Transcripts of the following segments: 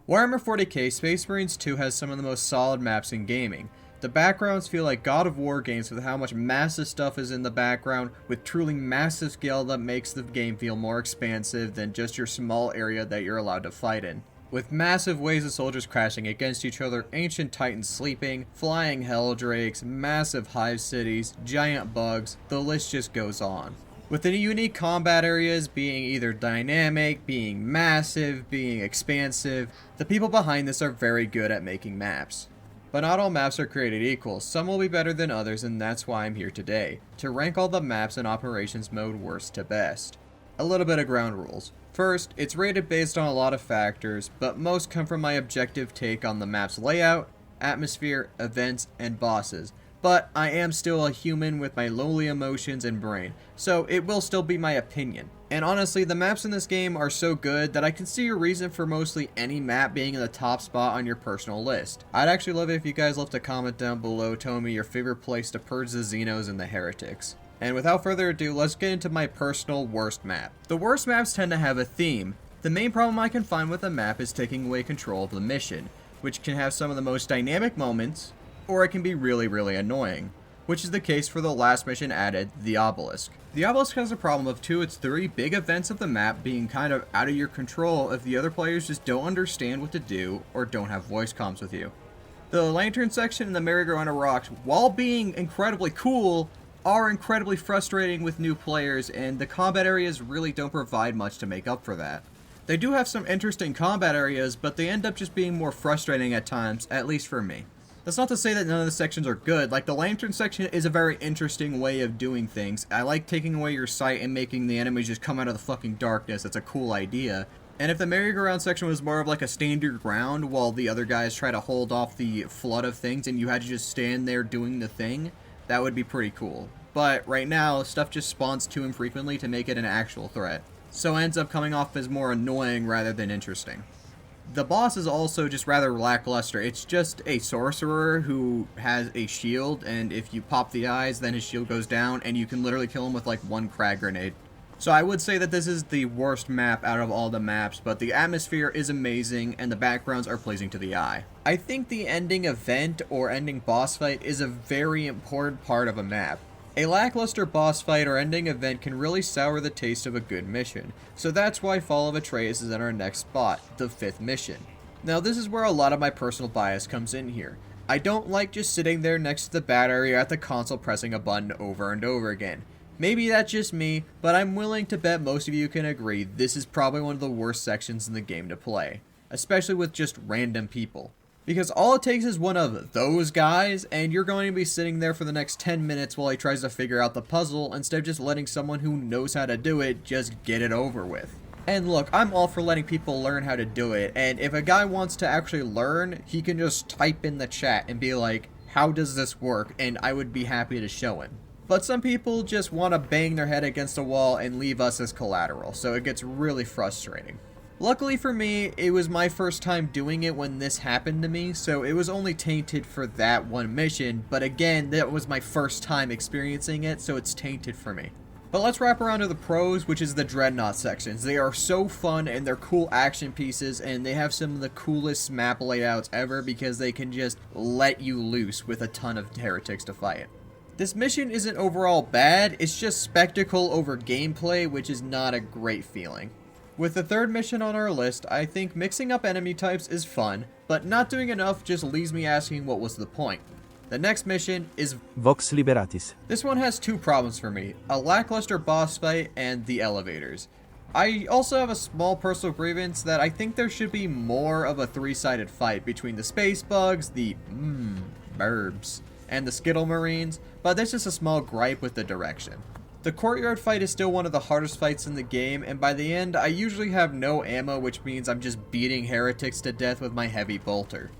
Warhammer 40k Space Marines 2 has some of the most solid maps in gaming. The backgrounds feel like God of War games with how much massive stuff is in the background, with truly massive scale that makes the game feel more expansive than just your small area that you're allowed to fight in. With massive waves of soldiers crashing against each other, ancient titans sleeping, flying helldrakes, massive hive cities, giant bugs, the list just goes on. With the unique combat areas being either dynamic, being massive, being expansive, the people behind this are very good at making maps. But not all maps are created equal, some will be better than others, and that's why I'm here today, to rank all the maps in Operations Mode worst to best. A little bit of ground rules. First, it's rated based on a lot of factors, but most come from my objective take on the map's layout, atmosphere, events, and bosses. But I am still a human with my lowly emotions and brain, so it will still be my opinion. And honestly, the maps in this game are so good that I can see a reason for mostly any map being in the top spot on your personal list. I'd actually love it if you guys left a comment down below telling me your favorite place to purge the Xenos and the Heretics. And without further ado, let's get into my personal worst map. The worst maps tend to have a theme. The main problem I can find with a map is taking away control of the mission, which can have some of the most dynamic moments, or it can be really annoying, which is the case for the last mission added, the Obelisk. The Obelisk has a problem of its three big events of the map being kind of out of your control if the other players just don't understand what to do or don't have voice comms with you. The Lantern section and the Merry-Go-Round of Rocks, while being incredibly cool, are incredibly frustrating with new players, and the combat areas really don't provide much to make up for that. They do have some interesting combat areas, but they end up just being more frustrating at times, at least for me. That's not to say that none of the sections are good. Like, the Lantern section is a very interesting way of doing things. I like taking away your sight and making the enemies just come out of the fucking darkness. That's a cool idea. And if the merry-go-round section was more of like a stand your ground while the other guys try to hold off the flood of things and you had to just stand there doing the thing, that would be pretty cool. But right now, stuff just spawns too infrequently to make it an actual threat. So it ends up coming off as more annoying rather than interesting. The boss is also just rather lackluster. It's just a sorcerer who has a shield, and if you pop the eyes, then his shield goes down, and you can literally kill him with like one frag grenade. So I would say that this is the worst map out of all the maps, but the atmosphere is amazing, and the backgrounds are pleasing to the eye. I think the ending event or ending boss fight is a very important part of a map. A lackluster boss fight or ending event can really sour the taste of a good mission, so that's why Fall of Atreus is in our next spot, the 5th mission. Now this is where a lot of my personal bias comes in here. I don't like just sitting there next to the battery or at the console pressing a button over and over again. Maybe that's just me, but I'm willing to bet most of you can agree this is probably one of the worst sections in the game to play, especially with just random people. Because all it takes is one of those guys, and you're going to be sitting there for the next 10 minutes while he tries to figure out the puzzle, instead of just letting someone who knows how to do it just get it over with. And look, I'm all for letting people learn how to do it, and if a guy wants to actually learn, he can just type in the chat and be like, how does this work, and I would be happy to show him. But some people just want to bang their head against a wall and leave us as collateral, so it gets really frustrating. Luckily for me, it was my first time doing it when this happened to me, so it was only tainted for that one mission, but again, that was my first time experiencing it, so it's tainted for me. But let's wrap around to the pros, which is the Dreadnought sections. They are so fun, and they're cool action pieces, and they have some of the coolest map layouts ever because they can just let you loose with a ton of heretics to fight. This mission isn't overall bad, it's just spectacle over gameplay, which is not a great feeling. With the 3rd mission on our list, I think mixing up enemy types is fun, but not doing enough just leaves me asking what was the point. The next mission is Vox Liberatis. This one has 2 problems for me, a lackluster boss fight and the elevators. I also have a small personal grievance that I think there should be more of a 3-sided fight between the space bugs, the burbs, and the Skittle Marines, but that's just a small gripe with the direction. The courtyard fight is still one of the hardest fights in the game, and by the end, I usually have no ammo, which means I'm just beating heretics to death with my heavy bolter.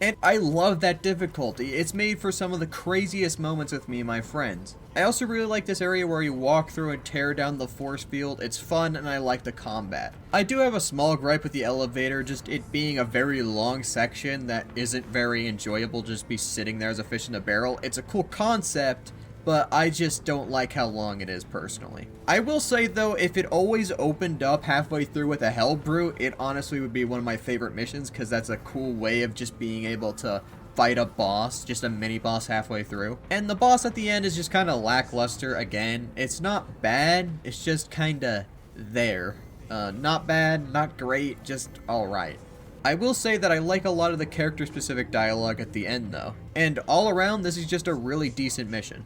And I love that difficulty. It's made for some of the craziest moments with me and my friends. I also really like this area where you walk through and tear down the force field. It's fun and I like the combat. I do have a small gripe with the elevator, just it being a very long section that isn't very enjoyable, just be sitting there as a fish in a barrel. It's a cool concept, but I just don't like how long it is personally. I will say though, if it always opened up halfway through with a Hell Brute, it honestly would be one of my favorite missions, because that's a cool way of just being able to fight a boss, just a mini boss halfway through. And the boss at the end is just kind of lackluster again. It's not bad, it's just kind of there. Not bad, not great, just alright. I will say that I like a lot of the character-specific dialogue at the end though. And all around, this is just a really decent mission.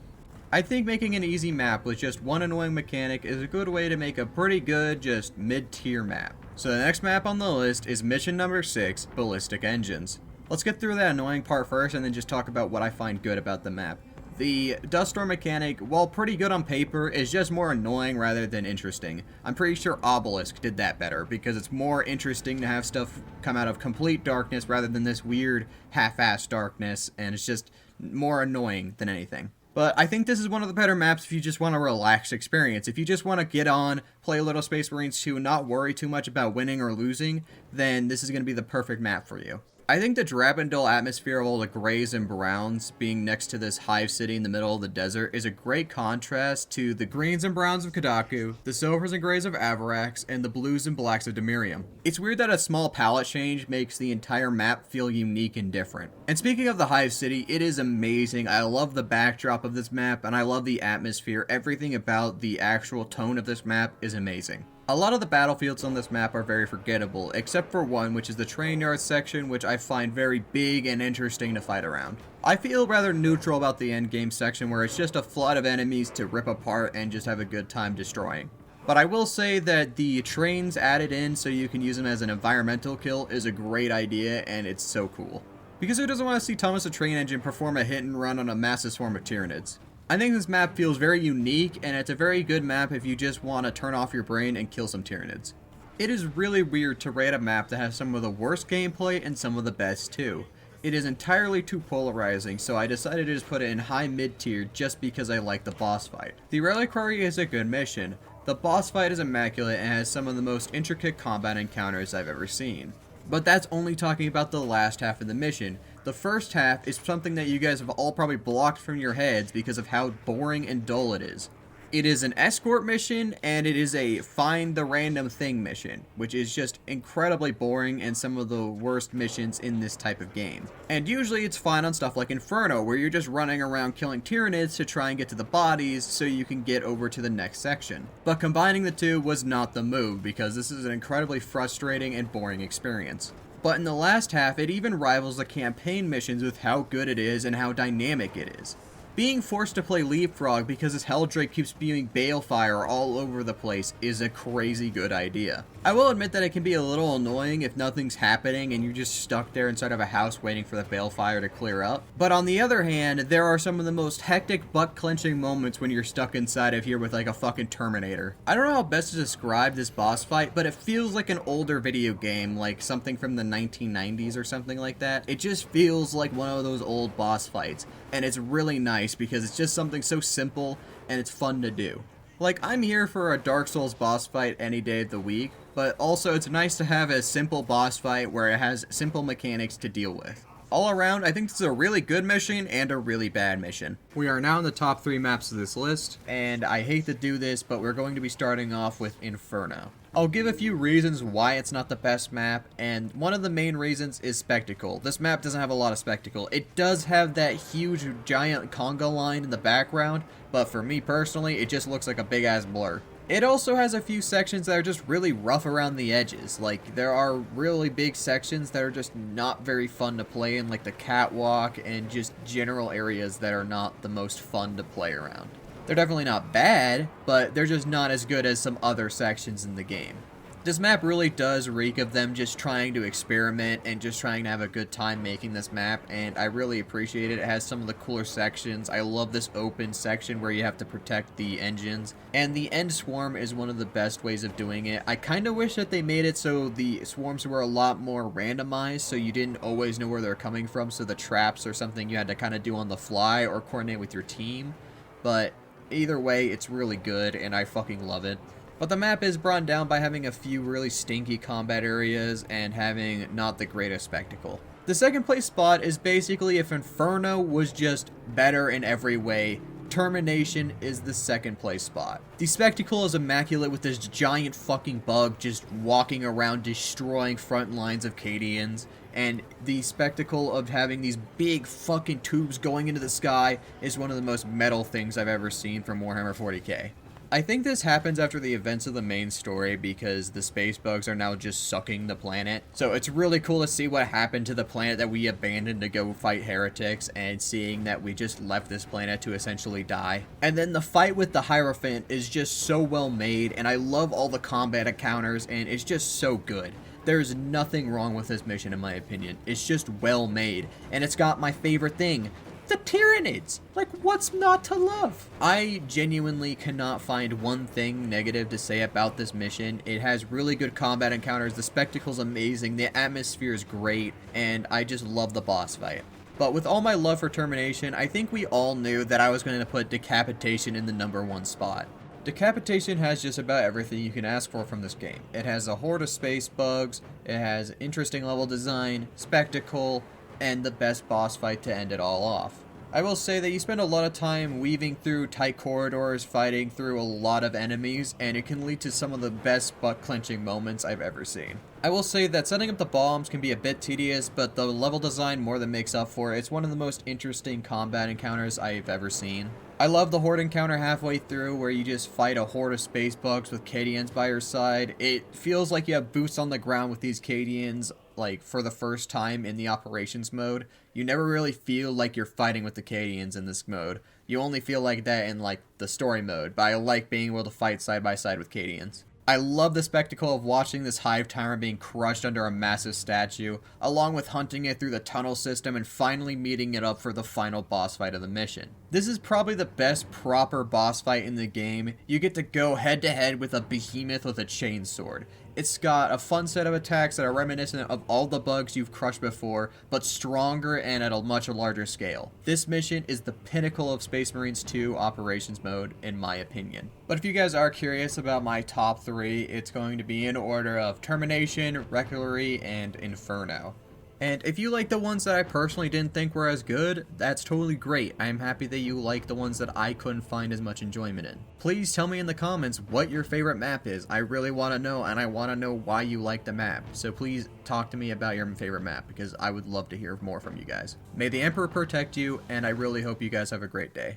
I think making an easy map with just one annoying mechanic is a good way to make a pretty good, just mid-tier map. So the next map on the list is mission number 6, Ballistic Engines. Let's get through that annoying part first and then just talk about what I find good about the map. The Dust Storm mechanic, while pretty good on paper, is just more annoying rather than interesting. I'm pretty sure Obelisk did that better, because it's more interesting to have stuff come out of complete darkness rather than this weird half-assed darkness, and it's just more annoying than anything. But I think this is one of the better maps if you just want a relaxed experience. If you just want to get on, play a little Space Marines 2, and not worry too much about winning or losing, then this is going to be the perfect map for you. I think the Drabindol atmosphere of all the grays and browns being next to this hive city in the middle of the desert is a great contrast to the greens and browns of Kadaku, the silvers and grays of Avarax, and the blues and blacks of Demirium. It's weird that a small palette change makes the entire map feel unique and different. And speaking of the hive city, it is amazing. I love the backdrop of this map, and I love the atmosphere. Everything about the actual tone of this map is amazing. A lot of the battlefields on this map are very forgettable, except for one, which is the train yard section, which I find very big and interesting to fight around. I feel rather neutral about the endgame section, where it's just a flood of enemies to rip apart and just have a good time destroying. But I will say that the trains added in so you can use them as an environmental kill is a great idea, and it's so cool. Because who doesn't want to see Thomas the Train Engine perform a hit and run on a massive swarm of Tyranids? I think this map feels very unique, and it's a very good map if you just want to turn off your brain and kill some Tyranids. It is really weird to rate a map that has some of the worst gameplay and some of the best too. It is entirely too polarizing, so I decided to just put it in high mid-tier just because I like the boss fight. The Reliquary is a good mission. The boss fight is immaculate and has some of the most intricate combat encounters I've ever seen. But that's only talking about the last half of the mission. The first half is something that you guys have all probably blocked from your heads because of how boring and dull it is. It is an escort mission, and it is a find the random thing mission, which is just incredibly boring and some of the worst missions in this type of game. And usually it's fine on stuff like Inferno, where you're just running around killing Tyranids to try and get to the bodies so you can get over to the next section. But combining the two was not the move, because this is an incredibly frustrating and boring experience. But in the last half, it even rivals the campaign missions with how good it is and how dynamic it is. Being forced to play Leapfrog because his Helldrake keeps spewing balefire all over the place is a crazy good idea. I will admit that it can be a little annoying if nothing's happening and you're just stuck there inside of a house waiting for the balefire to clear up. But on the other hand, there are some of the most hectic butt-clenching moments when you're stuck inside of here with like a fucking Terminator. I don't know how best to describe this boss fight, but it feels like an older video game, like something from the 1990s or something like that. It just feels like one of those old boss fights, and it's really nice because it's just something so simple and it's fun to do. Like, I'm here for a Dark Souls boss fight any day of the week, but also it's nice to have a simple boss fight where it has simple mechanics to deal with. All around, I think this is a really good mission and a really bad mission. We are now in the top 3 maps of this list, and I hate to do this, but we're going to be starting off with Inferno. I'll give a few reasons why it's not the best map, and one of the main reasons is spectacle. This map doesn't have a lot of spectacle. It does have that huge giant conga line in the background, but for me personally, it just looks like a big ass blur. It also has a few sections that are just really rough around the edges. Like, there are really big sections that are just not very fun to play in, like the catwalk and just general areas that are not the most fun to play around. They're definitely not bad, but they're just not as good as some other sections in the game. This map really does reek of them just trying to experiment and just trying to have a good time making this map, and I really appreciate it. It has some of the cooler sections. I love this open section where you have to protect the engines, and the end swarm is one of the best ways of doing it. I kind of wish that they made it so the swarms were a lot more randomized, so you didn't always know where they're coming from, so the traps are something you had to kind of do on the fly or coordinate with your team. But either way, it's really good, and I fucking love it. But the map is brought down by having a few really stinky combat areas and having not the greatest spectacle. The second place spot is basically if Inferno was just better in every way, Termination is the second place spot. The Spectacle is immaculate with this giant fucking bug just walking around destroying front lines of Cadians, and the spectacle of having these big fucking tubes going into the sky is one of the most metal things I've ever seen from Warhammer 40k. I think this happens after the events of the main story because the space bugs are now just sucking the planet. So it's really cool to see what happened to the planet that we abandoned to go fight heretics and seeing that we just left this planet to essentially die. And then the fight with the Hierophant is just so well made, and I love all the combat encounters, and it's just so good. There's nothing wrong with this mission in my opinion. It's just well made, and it's got my favorite thing. The Tyranids! Like, what's not to love? I genuinely cannot find one thing negative to say about this mission. It has really good combat encounters, the spectacle's amazing, the atmosphere is great, and I just love the boss fight. But with all my love for Termination, I think we all knew that I was going to put Decapitation in the #1 spot. Decapitation has just about everything you can ask for from this game. It has a horde of space bugs, it has interesting level design, spectacle, and the best boss fight to end it all off. I will say that you spend a lot of time weaving through tight corridors, fighting through a lot of enemies, and it can lead to some of the best butt-clenching moments I've ever seen. I will say that setting up the bombs can be a bit tedious, but the level design more than makes up for it. It's one of the most interesting combat encounters I've ever seen. I love the horde encounter halfway through where you just fight a horde of space bugs with Cadians by your side. It feels like you have boots on the ground with these Cadians, like, for the first time in the operations mode. You never really feel like you're fighting with the Cadians in this mode. You only feel like that in, like, the story mode, but I like being able to fight side by side with Cadians. I love the spectacle of watching this Hive Tyrant being crushed under a massive statue, along with hunting it through the tunnel system and finally meeting it up for the final boss fight of the mission. This is probably the best proper boss fight in the game. You get to go head to head with a behemoth with a chainsword. It's got a fun set of attacks that are reminiscent of all the bugs you've crushed before, but stronger and at a much larger scale. This mission is the pinnacle of Space Marines 2 operations mode, in my opinion. But if you guys are curious about my top 3, it's going to be in order of Termination, Requiem, and Inferno. And if you like the ones that I personally didn't think were as good, that's totally great. I'm happy that you like the ones that I couldn't find as much enjoyment in. Please tell me in the comments what your favorite map is. I really want to know, and I want to know why you like the map. So please talk to me about your favorite map, because I would love to hear more from you guys. May the Emperor protect you, and I really hope you guys have a great day.